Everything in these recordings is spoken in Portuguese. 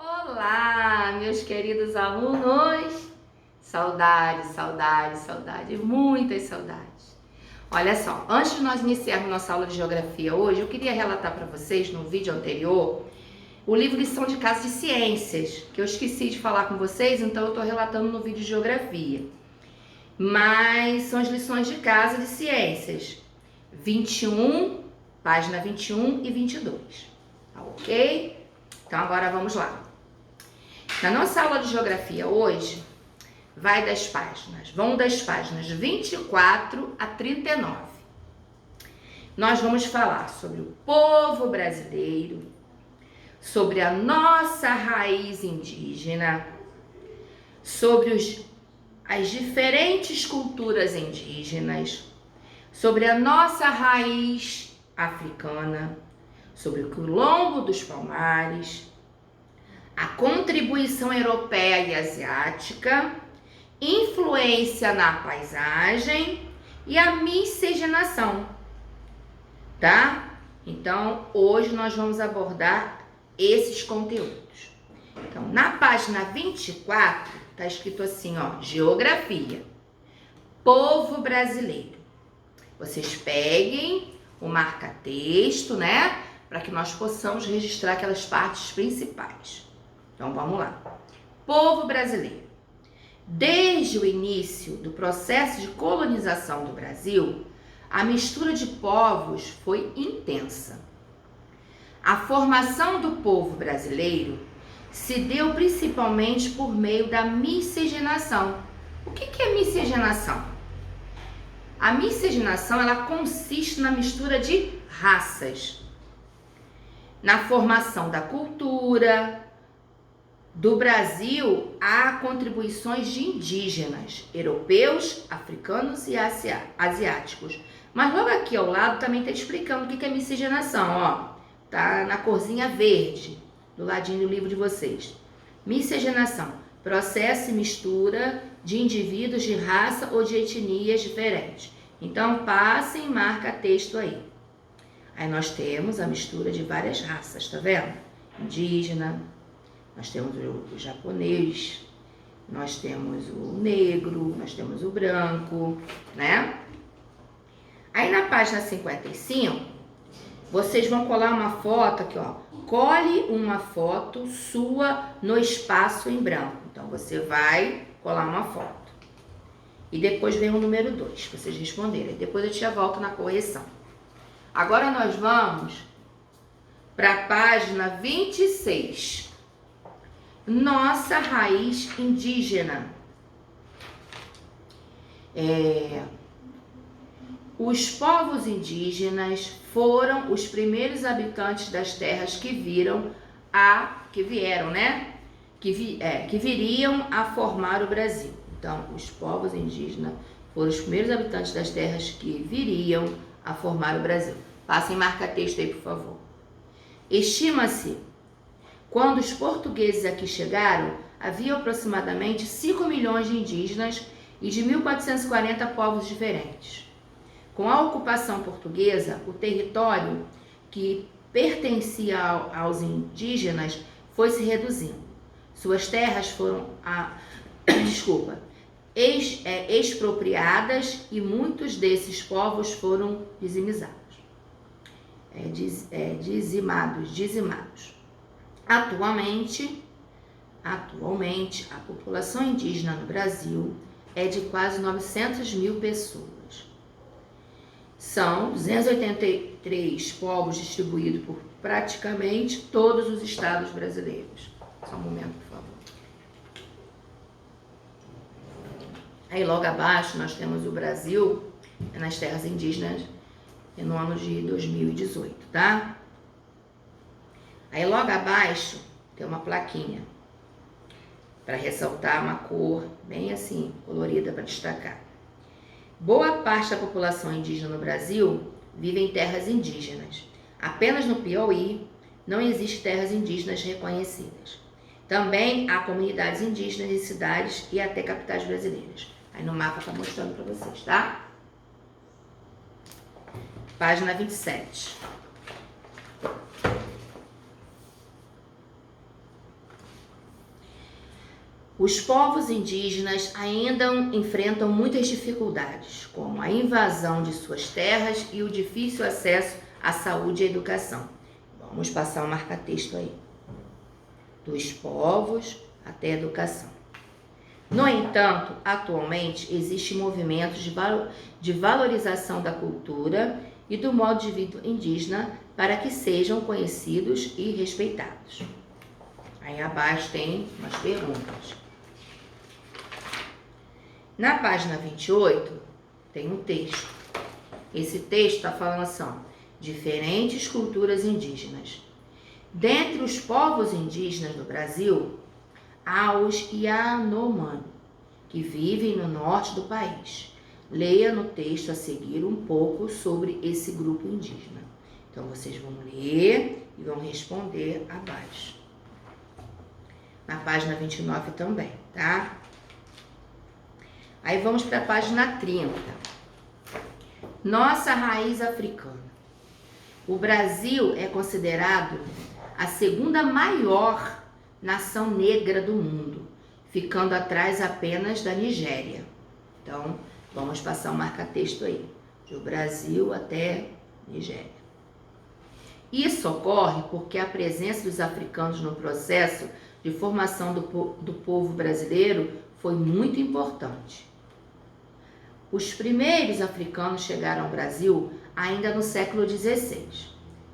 Olá, meus queridos alunos! Saudade, saudade, saudade, muitas saudades. Olha só, antes de nós iniciarmos nossa aula de geografia hoje, eu queria relatar para vocês no vídeo anterior o livro Lição de Casa de Ciências, que eu esqueci de falar com vocês, então eu estou relatando no vídeo de geografia. Mas são as lições de casa de ciências, 21, página 21 e 22, tá ok? Então agora vamos lá. Na nossa aula de geografia hoje, vão das páginas 24 a 39. Nós vamos falar sobre o povo brasileiro, sobre a nossa raiz indígena, sobre as diferentes culturas indígenas, sobre a nossa raiz africana, sobre o quilombo dos Palmares, a contribuição europeia e asiática, influência na paisagem e a miscigenação, tá? Então, hoje nós vamos abordar esses conteúdos. Então, na página 24, tá escrito assim, ó, Geografia, povo brasileiro. Vocês peguem o marca-texto, né? Para que nós possamos registrar aquelas partes principais. Então, vamos lá. Povo brasileiro. Desde o início do processo de colonização do Brasil, a mistura de povos foi intensa. A formação do povo brasileiro se deu principalmente por meio da miscigenação. O que é miscigenação? A miscigenação, ela consiste na mistura de raças, na formação da cultura. Do Brasil, há contribuições de indígenas, europeus, africanos e asiáticos. Mas logo aqui ao lado também está explicando o que é miscigenação, ó. Tá na corzinha verde, do ladinho do livro de vocês. Miscigenação, processo e mistura de indivíduos de raça ou de etnias diferentes. Então, passem e marca texto aí. Aí nós temos a mistura de várias raças, tá vendo? Indígena, nós temos o japonês, nós temos o negro, nós temos o branco, né? Aí na página 55, vocês vão colar uma foto aqui, ó. Cole uma foto sua no espaço em branco. Então, você vai colar uma foto. E depois vem o número 2, pra vocês responderem. Depois eu já volto na correção. Agora nós vamos para a página 26. Nossa raiz indígena. Os povos indígenas foram os primeiros habitantes das terras que viriam a formar o Brasil. Então, os povos indígenas foram os primeiros habitantes das terras que viriam a formar o Brasil. Passem marca-texto aí, por favor. Estima-se, quando os portugueses aqui chegaram, havia aproximadamente 5 milhões de indígenas e de 1.440 povos diferentes. Com a ocupação portuguesa, o território que pertencia aos indígenas foi se reduzindo. Suas terras foram expropriadas e muitos desses povos foram dizimados. Atualmente, a população indígena no Brasil é de quase 900 mil pessoas. São 283 povos distribuídos por praticamente todos os estados brasileiros. Só um momento, por favor. Aí logo abaixo nós temos o Brasil nas terras indígenas no ano de 2018, tá? Aí logo abaixo tem uma plaquinha para ressaltar uma cor bem assim, colorida para destacar. Boa parte da população indígena no Brasil vive em terras indígenas. Apenas no Piauí não existem terras indígenas reconhecidas. Também há comunidades indígenas em cidades e até capitais brasileiras. Aí no mapa tá mostrando para vocês, tá? Página 27. Os povos indígenas ainda enfrentam muitas dificuldades, como a invasão de suas terras e o difícil acesso à saúde e à educação. Vamos passar um marca-texto aí. Dos povos até a educação. No entanto, atualmente, existem movimentos de valorização da cultura e do modo de vida indígena para que sejam conhecidos e respeitados. Aí abaixo tem umas perguntas. Na página 28, tem um texto. Esse texto está falando assim, diferentes culturas indígenas. Dentre os povos indígenas do Brasil, há os Yanomami, que vivem no norte do país. Leia no texto a seguir um pouco sobre esse grupo indígena. Então, vocês vão ler e vão responder abaixo. Na página 29 também, tá? Aí vamos para a página 30. Nossa raiz africana. O Brasil é considerado a segunda maior nação negra do mundo, ficando atrás apenas da Nigéria. Então, vamos passar um marca-texto aí, do Brasil até Nigéria. Isso ocorre porque a presença dos africanos no processo de formação do povo brasileiro foi muito importante. Os primeiros africanos chegaram ao Brasil ainda no século XVI.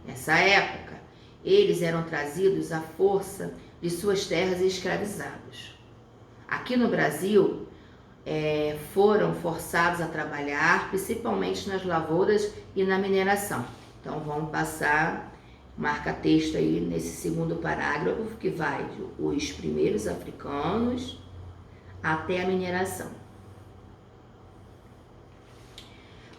Nessa época, eles eram trazidos à força de suas terras e escravizados. Aqui no Brasil, foram forçados a trabalhar, principalmente nas lavouras e na mineração. Então, vamos passar, marca-texto aí nesse segundo parágrafo, que vai os primeiros africanos até a mineração.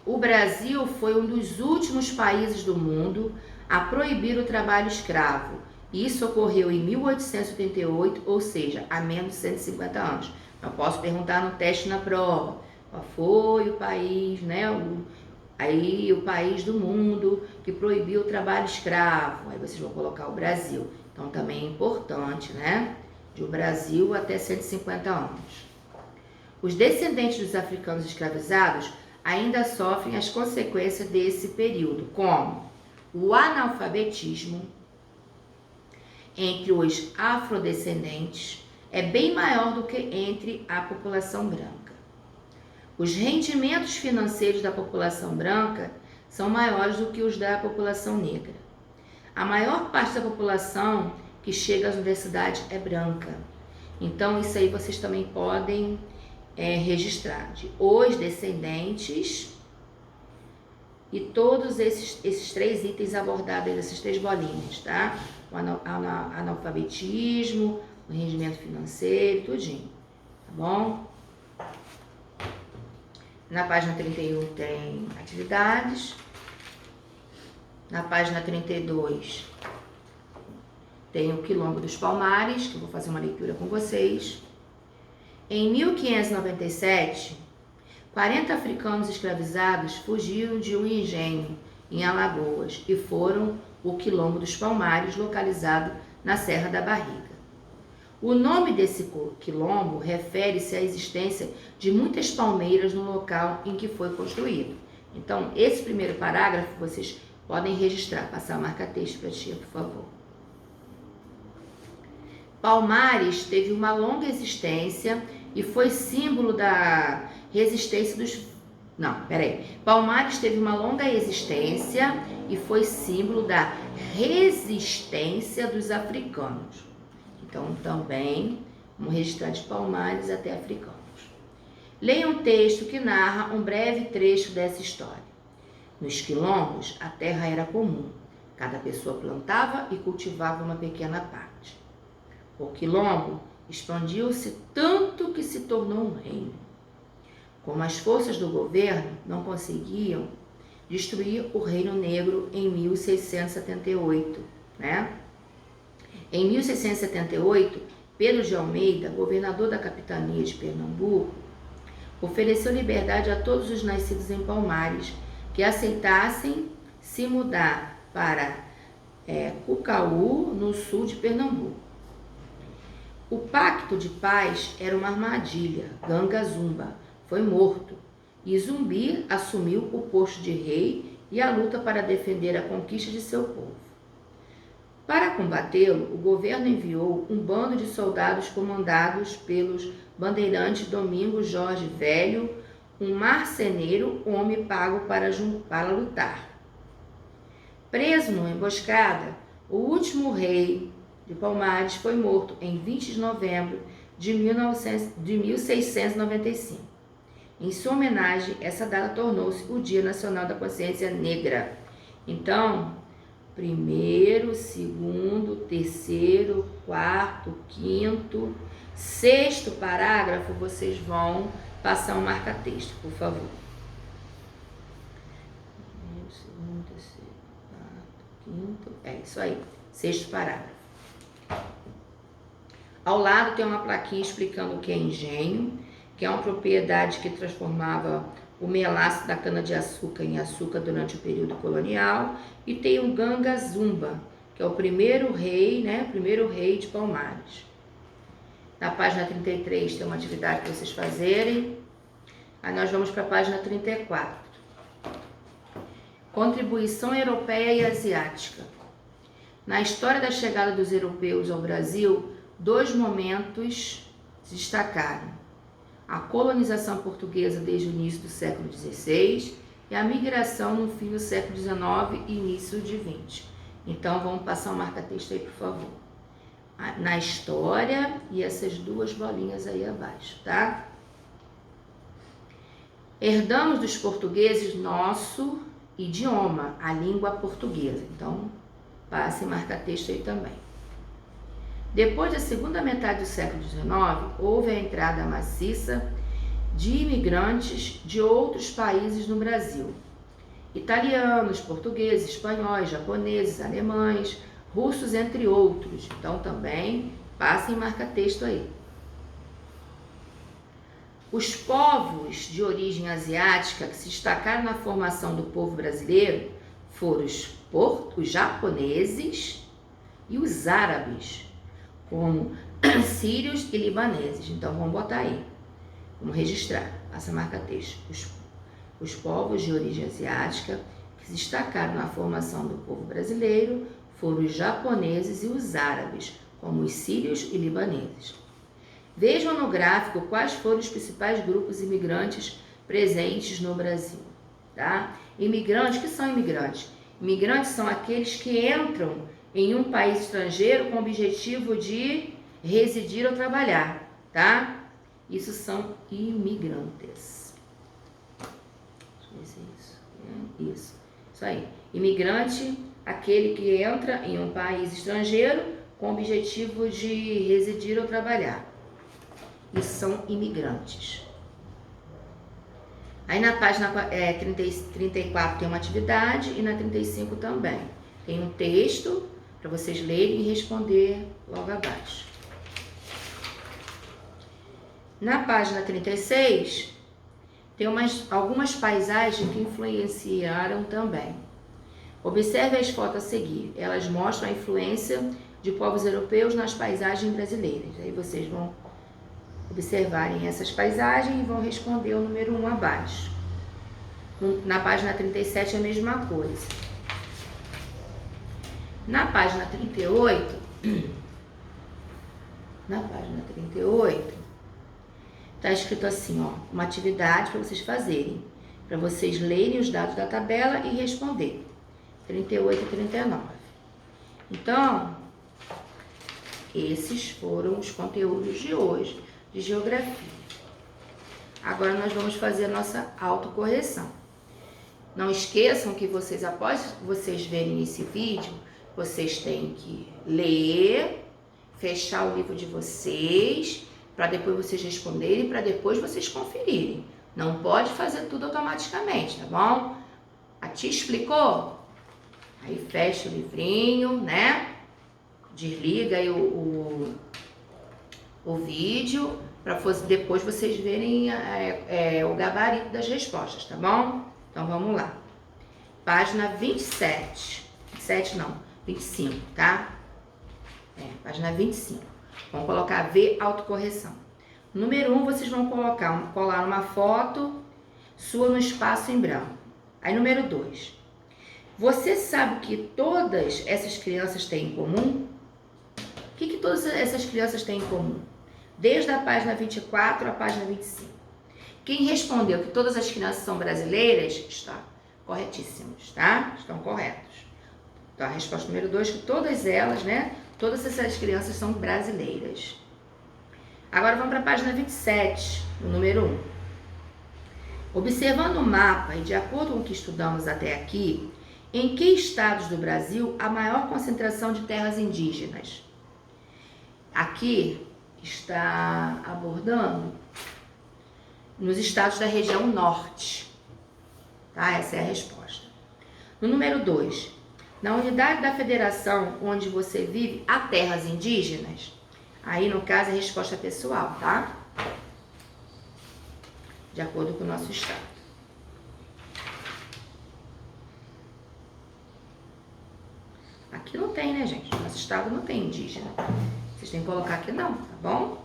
O Brasil foi um dos últimos países do mundo a proibir o trabalho escravo. Isso ocorreu em 1888, ou seja, há menos de 150 anos. Eu posso perguntar no teste na prova, qual foi o país, né? O país do mundo que proibiu o trabalho escravo. Aí vocês vão colocar o Brasil. Então também é importante, né? De o Brasil até 150 anos. Os descendentes dos africanos escravizados ainda sofrem as consequências desse período, como o analfabetismo entre os afrodescendentes é bem maior do que entre a população branca. Os rendimentos financeiros da população branca são maiores do que os da população negra. A maior parte da população que chega às universidades é branca. Então, isso aí vocês também podem registrar. De os descendentes e todos esses três itens abordados, essas três bolinhas, tá? O analfabetismo, o rendimento financeiro, tudinho, tá bom? Na página 31 tem atividades. Na página 32 tem o Quilombo dos Palmares, que eu vou fazer uma leitura com vocês. Em 1597, 40 africanos escravizados fugiram de um engenho em Alagoas e foram o Quilombo dos Palmares, localizado na Serra da Barriga. O nome desse quilombo refere-se à existência de muitas palmeiras no local em que foi construído. Então, esse primeiro parágrafo vocês podem registrar, passar a marca-texto para a tia, por favor. Palmares teve uma longa existência e foi símbolo da resistência dos... Palmares teve uma longa existência e foi símbolo da resistência dos africanos. Então, também, vamos registrar de Palmares até africanos. Leia um texto que narra um breve trecho dessa história. Nos quilombos, a terra era comum. Cada pessoa plantava e cultivava uma pequena parte. O quilombo expandiu-se tanto que se tornou um reino. Como as forças do governo não conseguiam destruir o Reino Negro em 1678, né? Em 1678, Pedro de Almeida, governador da capitania de Pernambuco, ofereceu liberdade a todos os nascidos em Palmares que aceitassem se mudar para Cucaú, no sul de Pernambuco. O pacto de paz era uma armadilha. Ganga Zumba foi morto e Zumbi assumiu o posto de rei e a luta para defender a conquista de seu povo. Para combatê-lo, o governo enviou um bando de soldados comandados pelos bandeirantes Domingos Jorge Velho, um marceneiro, homem pago para lutar. Preso numa emboscada, o último rei de Palmares foi morto em 20 de novembro de 1695. Em sua homenagem, essa data tornou-se o Dia Nacional da Consciência Negra. Então, primeiro, segundo, terceiro, quarto, quinto, sexto parágrafo, vocês vão passar um marca-texto, por favor. Primeiro, segundo, terceiro, quarto, quinto, é isso aí, sexto parágrafo. Ao lado tem uma plaquinha explicando o que é engenho, que é uma propriedade que transformava o melaço da cana-de-açúcar em açúcar durante o período colonial, e tem o Ganga Zumba, que é o primeiro rei, né, primeiro rei de Palmares. Na página 33 tem uma atividade para vocês fazerem. Aí nós vamos para a página 34. Contribuição europeia e asiática. Na história da chegada dos europeus ao Brasil, dois momentos se destacaram: a colonização portuguesa desde o início do século XVI e a migração no fim do século XIX e início de XX. Então, vamos passar um marca-texto aí, por favor. Na história e essas duas bolinhas aí abaixo, tá? Herdamos dos portugueses nosso idioma, a língua portuguesa. Então, passe e marca-texto aí também. Depois da segunda metade do século XIX, houve a entrada maciça de imigrantes de outros países no Brasil. Italianos, portugueses, espanhóis, japoneses, alemães, russos, entre outros. Então, também passem e marca-texto aí. Os povos de origem asiática que se destacaram na formação do povo brasileiro foram os japoneses e os árabes, como sírios e libaneses. Então, vamos botar aí. Vamos registrar. Passa marca-texto. Os povos de origem asiática que se destacaram na formação do povo brasileiro foram os japoneses e os árabes, como os sírios e libaneses. Vejam no gráfico quais foram os principais grupos imigrantes presentes no Brasil. Tá? Imigrantes, o que são imigrantes? Imigrantes são aqueles que entram em um país estrangeiro com o objetivo de residir ou trabalhar, tá? Isso são imigrantes. Deixa eu ver se é isso. Isso aí. Imigrante, aquele que entra em um país estrangeiro com o objetivo de residir ou trabalhar. Isso são imigrantes. Aí na página 34 tem uma atividade e na 35 também. Tem um texto para vocês lerem e responder logo abaixo. Na página 36, tem algumas paisagens que influenciaram também. Observe as fotos a seguir. Elas mostram a influência de povos europeus nas paisagens brasileiras. Aí vocês vão observarem essas paisagens e vão responder o número 1 abaixo. Na página 37 é a mesma coisa. Na página 38, está escrito assim, ó, uma atividade para vocês fazerem, para vocês lerem os dados da tabela e responder. 38 e 39. Então, esses foram os conteúdos de hoje de geografia. Agora nós vamos fazer a nossa autocorreção. Não esqueçam que vocês, após vocês verem esse vídeo, vocês têm que ler, fechar o livro de vocês, para depois vocês responderem, para depois vocês conferirem. Não pode fazer tudo automaticamente, tá bom? A tia explicou? Aí fecha o livrinho, né? Desliga aí o vídeo, para depois vocês verem o gabarito das respostas, tá bom? Então vamos lá. Página 27. 27 não, 25, tá? Página 25. Vão colocar V, autocorreção. Número 1, vocês vão colar uma foto sua no espaço em branco. Aí, número 2. Você sabe o que todas essas crianças têm em comum? O que todas essas crianças têm em comum? Desde a página 24 à página 25. Quem respondeu que todas as crianças são brasileiras, está corretíssimos, tá? Estão corretos. Então, a resposta número 2, que todas elas, né? Todas essas crianças são brasileiras. Agora vamos para a página 27, no número 1. Observando o mapa e de acordo com o que estudamos até aqui, em que estados do Brasil há maior concentração de terras indígenas? Aqui está abordando nos estados da região norte. Tá? Essa é a resposta. No número 2, na unidade da federação onde você vive, há terras indígenas? Aí, no caso, é a resposta pessoal, tá? De acordo com o nosso estado. Aqui não tem, né, gente? Nosso estado não tem indígena. Vocês têm que colocar aqui não, tá bom?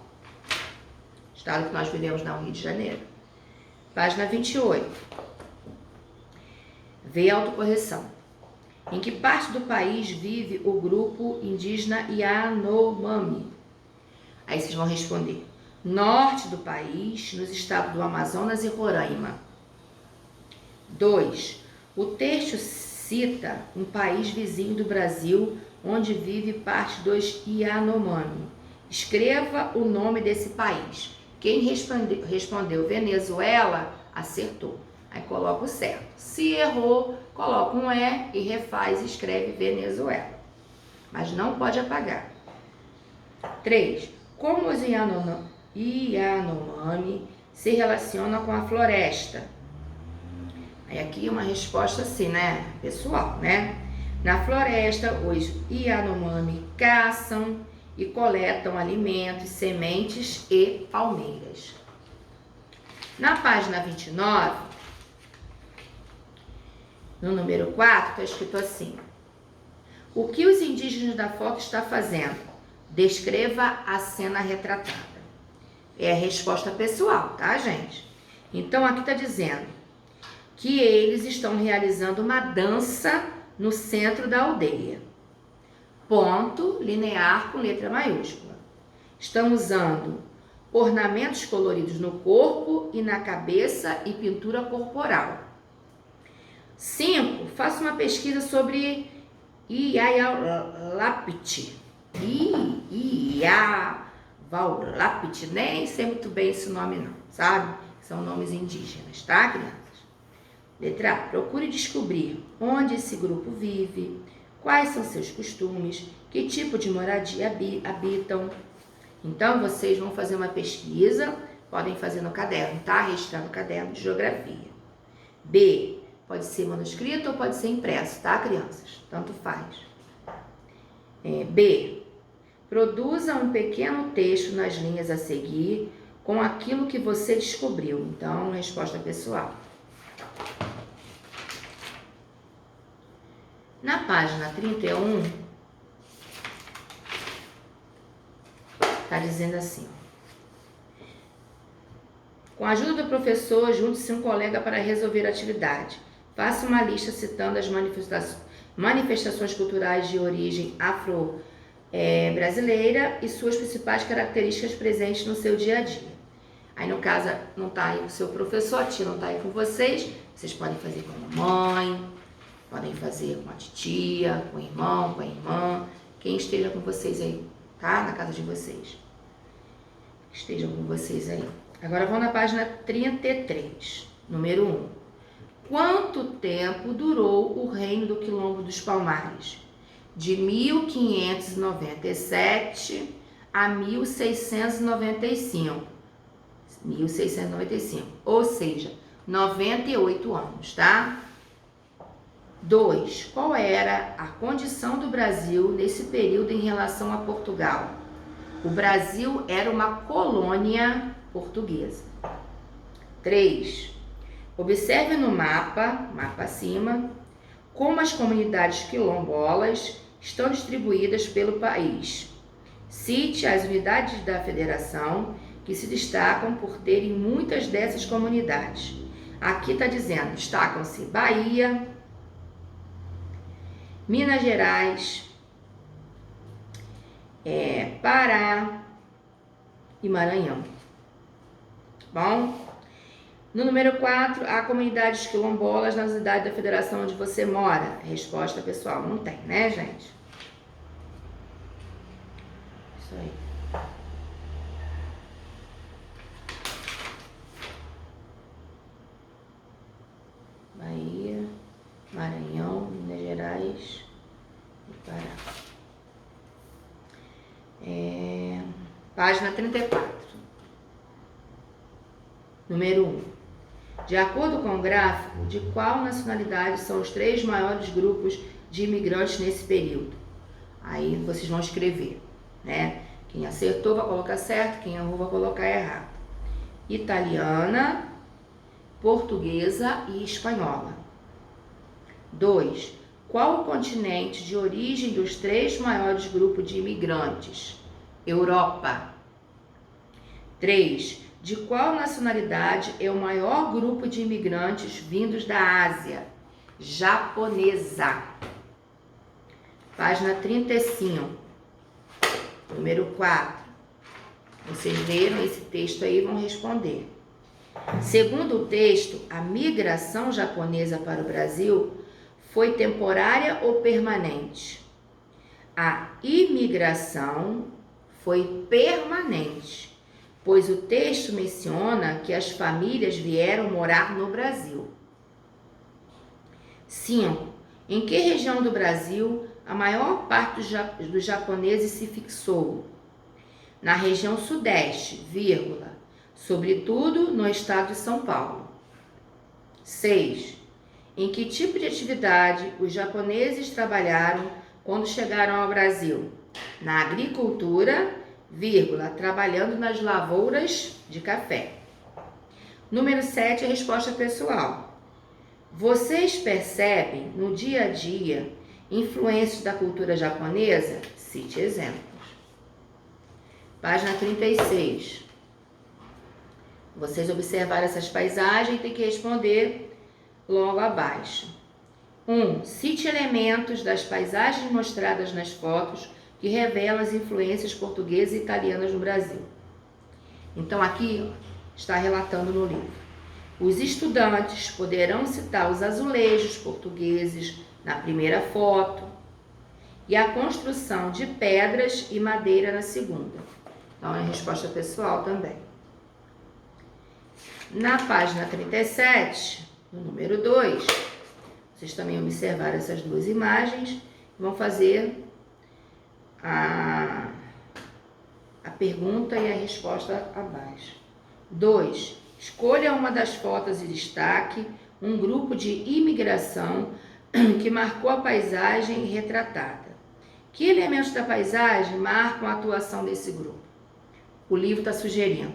Estado que nós vivemos no Rio de Janeiro. Página 28. V, autocorreção. Em que parte do país vive o grupo indígena Yanomami? Aí vocês vão responder. Norte do país, nos estados do Amazonas e Roraima. 2. O texto cita um país vizinho do Brasil, onde vive parte dos Yanomami. Escreva o nome desse país. Quem respondeu Venezuela, acertou. Aí coloca o certo. Se errou, coloca um E e refaz e escreve Venezuela. Mas não pode apagar. 3. Como os Yanomami se relacionam com a floresta? Aí aqui uma resposta assim, né? Pessoal, né? Na floresta, os Yanomami caçam e coletam alimentos, sementes e palmeiras. Na página 29, no número 4, está escrito assim. O que os indígenas da foto estão fazendo? Descreva a cena retratada. É a resposta pessoal, tá, gente? Então, aqui está dizendo que eles estão realizando uma dança no centro da aldeia. Ponto linear com letra maiúscula. Estão usando ornamentos coloridos no corpo e na cabeça e pintura corporal. 5. Faça uma pesquisa sobre Iaiaulapit. Iaiaulapit, nem sei muito bem esse nome não, sabe? São nomes indígenas, tá, crianças? Letra A. Procure descobrir onde esse grupo vive, quais são seus costumes, que tipo de moradia habitam. Então, vocês vão fazer uma pesquisa, podem fazer no caderno, tá? Registrar no caderno de geografia. B. Pode ser manuscrito ou pode ser impresso, tá, crianças? Tanto faz. B. Produza um pequeno texto nas linhas a seguir com aquilo que você descobriu. Então, resposta pessoal. Na página 31, está dizendo assim. Com a ajuda do professor, junte-se um colega para resolver a atividade. Faça uma lista citando as manifestações culturais de origem afro-brasileira e suas principais características presentes no seu dia a dia. Aí, no caso, não está aí o seu professor, a tia não está aí com vocês, vocês podem fazer com a mamãe, podem fazer com a titia, com o irmão, com a irmã, quem esteja com vocês aí, tá? Na casa de vocês. Estejam com vocês aí. Agora vamos na página 33, número 1. Quanto tempo durou o reino do Quilombo dos Palmares? De 1597 a 1695. 1695, ou seja, 98 anos, tá? 2. Qual era a condição do Brasil nesse período em relação a Portugal? O Brasil era uma colônia portuguesa. 3. Observe no mapa acima, como as comunidades quilombolas estão distribuídas pelo país. Cite as unidades da federação que se destacam por terem muitas dessas comunidades. Aqui está dizendo, destacam-se Bahia, Minas Gerais, Pará e Maranhão. Bom? No número 4, há comunidades quilombolas nas unidades da federação onde você mora. Resposta, pessoal, não tem, né, gente? Isso aí. Bahia, Maranhão, Minas Gerais e Pará. Página 34. Número 1. De acordo com o gráfico, de qual nacionalidade são os 3 maiores grupos de imigrantes nesse período? Aí vocês vão escrever, né? Quem acertou vai colocar certo, quem errou vai colocar errado. Italiana, portuguesa e espanhola. 2. Qual o continente de origem dos 3 maiores grupos de imigrantes? Europa. 3. De qual nacionalidade é o maior grupo de imigrantes vindos da Ásia? Japonesa. Página 35. Número 4. Vocês leram esse texto aí e vão responder. Segundo o texto, a migração japonesa para o Brasil foi temporária ou permanente? A imigração foi permanente, pois o texto menciona que as famílias vieram morar no Brasil. 5. Em que região do Brasil a maior parte dos japoneses se fixou? Na região sudeste, sobretudo no estado de São Paulo. 6. Em que tipo de atividade os japoneses trabalharam quando chegaram ao Brasil? Na agricultura, trabalhando nas lavouras de café. Número 7, a resposta pessoal. Vocês percebem no dia a dia influências da cultura japonesa? Cite exemplos. Página 36. Vocês observaram essas paisagens e tem que responder logo abaixo. 1. Cite elementos das paisagens mostradas nas fotos que revelam as influências portuguesas e italianas no Brasil. Então aqui está relatando no livro. Os estudantes poderão citar os azulejos portugueses na primeira foto e a construção de pedras e madeira na segunda. Então é a resposta pessoal também. Na página 37, no número 2, vocês também observaram essas duas imagens e vão fazer a pergunta e a resposta abaixo. 2. Escolha uma das fotos e destaque um grupo de imigração que marcou a paisagem retratada. Que elementos da paisagem marcam a atuação desse grupo? O livro está sugerindo.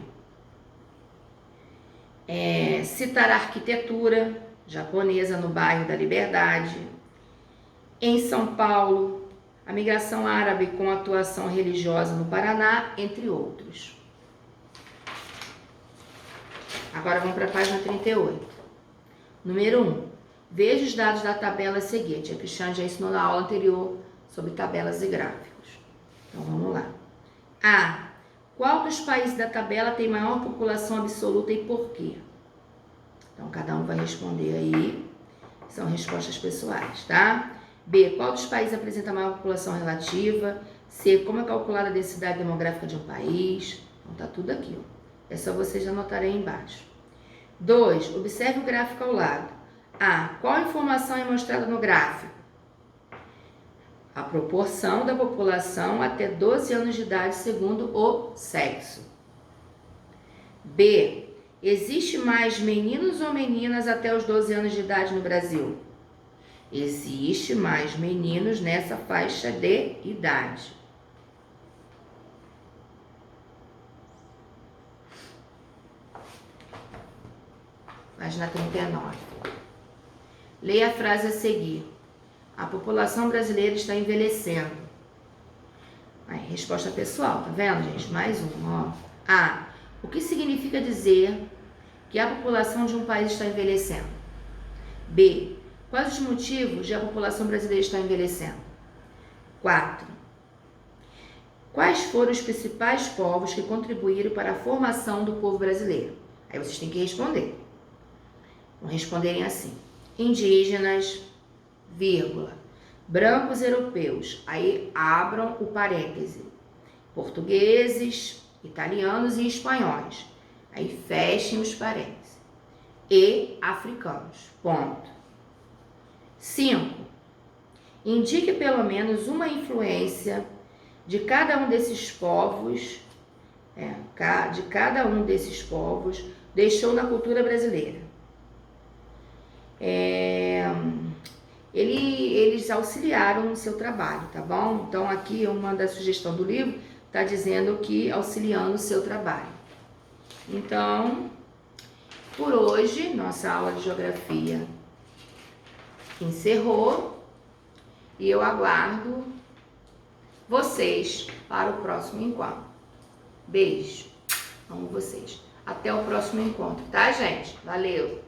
Citar a arquitetura japonesa no bairro da Liberdade. Em São Paulo, a migração árabe com atuação religiosa no Paraná, entre outros. Agora vamos para a página 38. Número 1. Veja os dados da tabela seguinte. A Cristiane já ensinou na aula anterior sobre tabelas e gráficos. Então vamos lá. A. Qual dos países da tabela tem maior população absoluta e por quê? Então cada um vai responder aí. São respostas pessoais, tá? B. Qual dos países apresenta maior população relativa? C. Como é calculada a densidade demográfica de um país? Então tá tudo aqui, ó. É só vocês anotarem aí embaixo. 2. Observe o gráfico ao lado. A. Qual informação é mostrada no gráfico? A proporção da população até 12 anos de idade segundo o sexo. B. Existe mais meninos ou meninas até os 12 anos de idade no Brasil? Existe mais meninos nessa faixa de idade. Página 39. Leia a frase a seguir. A população brasileira está envelhecendo. Resposta pessoal, tá vendo, gente? Mais uma, ó. A. O que significa dizer que a população de um país está envelhecendo? B. Quais os motivos de a população brasileira estar envelhecendo? 4. Quais foram os principais povos que contribuíram para a formação do povo brasileiro? Aí vocês têm que responder. Vão responderem assim: indígenas, vírgula, brancos europeus. Aí abram o parêntese. Portugueses, italianos e espanhóis. Aí fechem os parênteses. E africanos. Ponto. 5. Indique pelo menos uma influência de cada um desses povos, deixou na cultura brasileira. Eles auxiliaram no seu trabalho, tá bom? Então aqui uma da sugestão do livro está dizendo que auxiliando o seu trabalho. Então, por hoje, nossa aula de geografia encerrou e eu aguardo vocês para o próximo encontro. Beijo, amo vocês. Até o próximo encontro, tá, gente? Valeu!